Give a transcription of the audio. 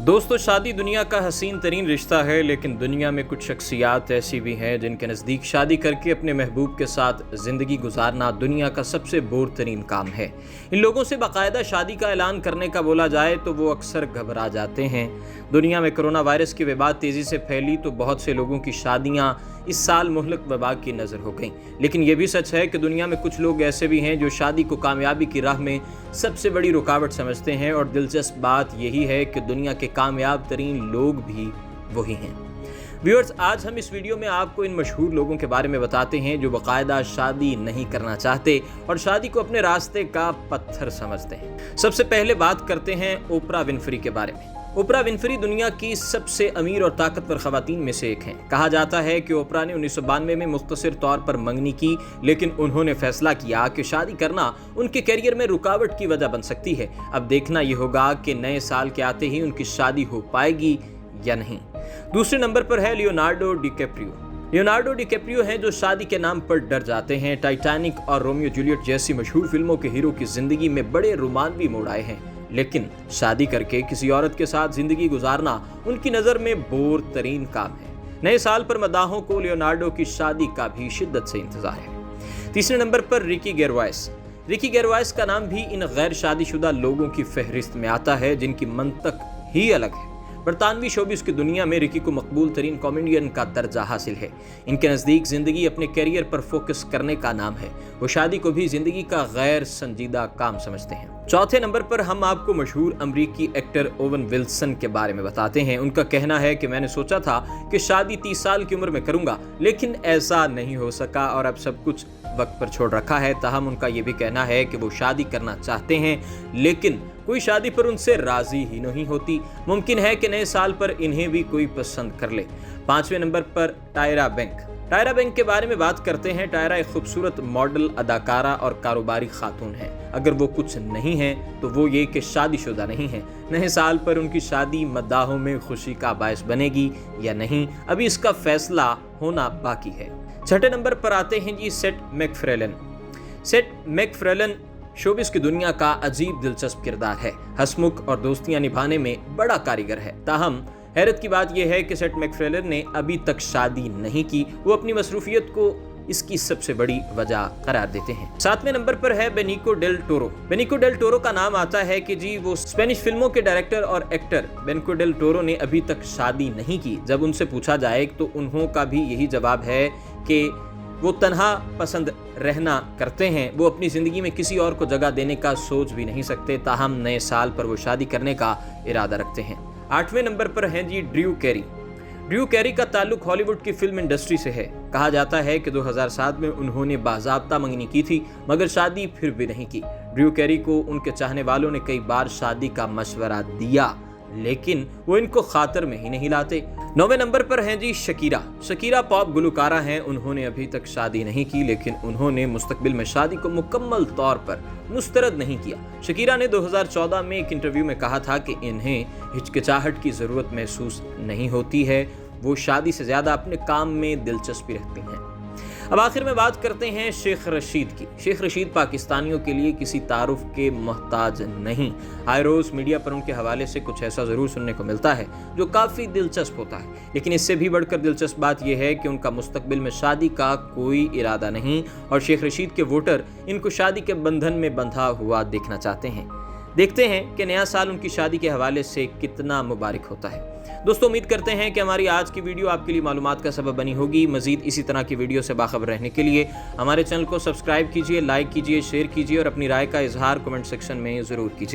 दोस्तों, शादी दुनिया का हसीन तरीन रिश्ता है, लेकिन दुनिया में कुछ शख्सियात ऐसी भी हैं जिनके नज़दीक शादी करके अपने महबूब के साथ ज़िंदगी गुजारना दुनिया का सबसे बोर तरीन काम है। इन लोगों से बाकायदा शादी का ऐलान करने का बोला जाए तो वो अक्सर घबरा जाते हैं। दुनिया में कोरोना वायरस की वबा तेज़ी से फैली तो बहुत से लोगों की शादियाँ इस साल मुहलक वबा की नज़र हो गईं। लेकिन ये भी सच है कि दुनिया में कुछ लोग ऐसे भी हैं जो शादी को कामयाबी की राह में सबसे बड़ी रुकावट समझते हैं, और दिलचस्प बात यही है कि दुनिया के कामयाब तरीन लोग भी वही हैं। व्यूअर्स, आज हम इस वीडियो में आपको इन मशहूर लोगों के बारे में बताते हैं जो बाकायदा शादी नहीं करना चाहते और शादी को अपने रास्ते का पत्थर समझते हैं। सबसे पहले बात करते हैं ओपरा विनफ्री के बारे में। ओपरा विनफ्री दुनिया की सबसे अमीर और ताकतवर खवातीन में से एक हैं। कहा जाता है कि ओपरा ने 1992 में मुख्तसर तौर पर मंगनी की, लेकिन उन्होंने फैसला किया कि शादी करना उनके करियर में रुकावट की वजह बन सकती है। अब देखना यह होगा कि नए साल के आते ही उनकी शादी हो पाएगी या नहीं। दूसरे नंबर पर है लियोनार्डो डिकैप्रियो। लियोनार्डो डिकैप्रियो हैं जो शादी के नाम पर डर जाते हैं। टाइटैनिक और रोमियो जूलियट जैसी मशहूर फिल्मों के हीरो की जिंदगी में बड़े रोमांवी मोड़ आए हैं, लेकिन शादी करके किसी औरत के साथ जिंदगी गुजारना उनकी नज़र में बोर तरीन काम है। नए साल पर मदाहों को लियोनार्डो की शादी का भी शिद्दत से इंतजार है। तीसरे नंबर पर रिकी गेरवाइस। रिकी गेरवाइस का नाम भी इन गैर शादीशुदा लोगों की फहरिस्त में आता है जिनकी मंतक ही अलग है। बरतानवी शोबिस की दुनिया में रिकी को मकबूल तरीन कॉमेडियन का दर्जा हासिल है। इनके नज़दीक ज़िंदगी अपने कैरियर पर फोकस करने का नाम है। वो शादी को भी ज़िंदगी का गैर संजीदा काम समझते हैं। चौथे नंबर पर हम आपको मशहूर अमरीकी एक्टर ओवन विल्सन के बारे में बताते हैं। उनका कहना है कि मैंने सोचा था कि शादी 30 साल की उम्र में करूंगा, लेकिन ऐसा नहीं हो सका और अब सब कुछ वक्त पर छोड़ रखा है। ताहम उनका ये भी कहना है कि वो शादी करना चाहते हैं, लेकिन कोई शादी पर उनसे राजी ही नहीं होती। मुमकिन है कि नए साल पर इन्हें भी कोई पसंद कर ले। पांचवें नंबर पर टायरा बैंक। टायरा बैंक के बारे में बात करते हैं। टायरा एक खूबसूरत मॉडल, अदाकारा और कारोबारी खातून है। अगर वो कुछ नहीं है तो वो ये कि शादीशुदा नहीं है। नए साल पर उनकी शादी मद्दाहों में खुशी का बायस बनेगी या नहीं, अभी इसका फैसला होना बाकी है। छठे नंबर पर आते हैं जी Seth MacFarlane. Seth MacFarlane showbiz की दुनिया का अजीब दिलचस्प किरदार है। हंसमुख और दोस्तियां निभाने में बड़ा कारीगर है। ताहम हैरत की बात यह है कि सेट मैकफार्लेन ने अभी तक शादी नहीं की। वो अपनी मसरूफियत को इसकी सबसे बड़ी वजह करार देते हैं। सातवें नंबर पर है बेनिको डेल टोरो। बेनिको डेल टोरो का नाम आता है कि जी वो स्पेनिश फिल्मों के डायरेक्टर और एक्टर। बेनिको डेल टोरो ने अभी तक शादी नहीं की। जब उनसे पूछा जाए तो उन्हों का भी यही जवाब है कि वो तन्हा पसंद रहना करते हैं। वो अपनी ज़िंदगी में किसी और को जगह देने का सोच भी नहीं सकते। ताहम नए साल पर वो शादी करने का इरादा रखते हैं। आठवें नंबर पर हैं जी ड्रू कैरी। ड्रू कैरी का ताल्लुक हॉलीवुड की फिल्म इंडस्ट्री से है। कहा जाता है कि 2007 में उन्होंने बाज़ाब्ता मंगनी की थी, मगर शादी फिर भी नहीं की। ड्रू कैरी को उनके चाहने वालों ने कई बार शादी का मशवरा दिया, लेकिन वो इनको खातर में ही नहीं लाते। 9वें नंबर पर हैं जी शकीरा। शकीरा पॉप गुलकारा हैं। उन्होंने अभी तक शादी नहीं की, लेकिन उन्होंने मुस्तकबिल में शादी को मुकम्मल तौर पर मुस्तरद नहीं किया। शकीरा ने 2014 में एक इंटरव्यू में कहा था कि इन्हें हिचकिचाहट की ज़रूरत महसूस नहीं होती है। वो शादी से ज़्यादा अपने काम में दिलचस्पी रखती हैं। अब आखिर में बात करते हैं शेख रशीद की। शेख रशीद पाकिस्तानियों के लिए किसी तारुफ के मोहताज नहीं। हर रोज़ मीडिया पर उनके हवाले से कुछ ऐसा ज़रूर सुनने को मिलता है जो काफ़ी दिलचस्प होता है, लेकिन इससे भी बढ़कर दिलचस्प बात यह है कि उनका मुस्तकबिल में शादी का कोई इरादा नहीं और शेख रशीद के वोटर इनको शादी के बंधन में बंधा हुआ देखना चाहते हैं। देखते हैं कि नया साल उनकी शादी के हवाले से कितना मुबारक होता है। दोस्तों, उम्मीद करते हैं कि हमारी आज की वीडियो आपके लिए मालूमात का सबब बनी होगी। मज़ीद इसी तरह की वीडियो से बाखबर रहने के लिए हमारे चैनल को सब्सक्राइब कीजिए, लाइक कीजिए, शेयर कीजिए और अपनी राय का इजहार कमेंट सेक्शन में ज़रूर कीजिए।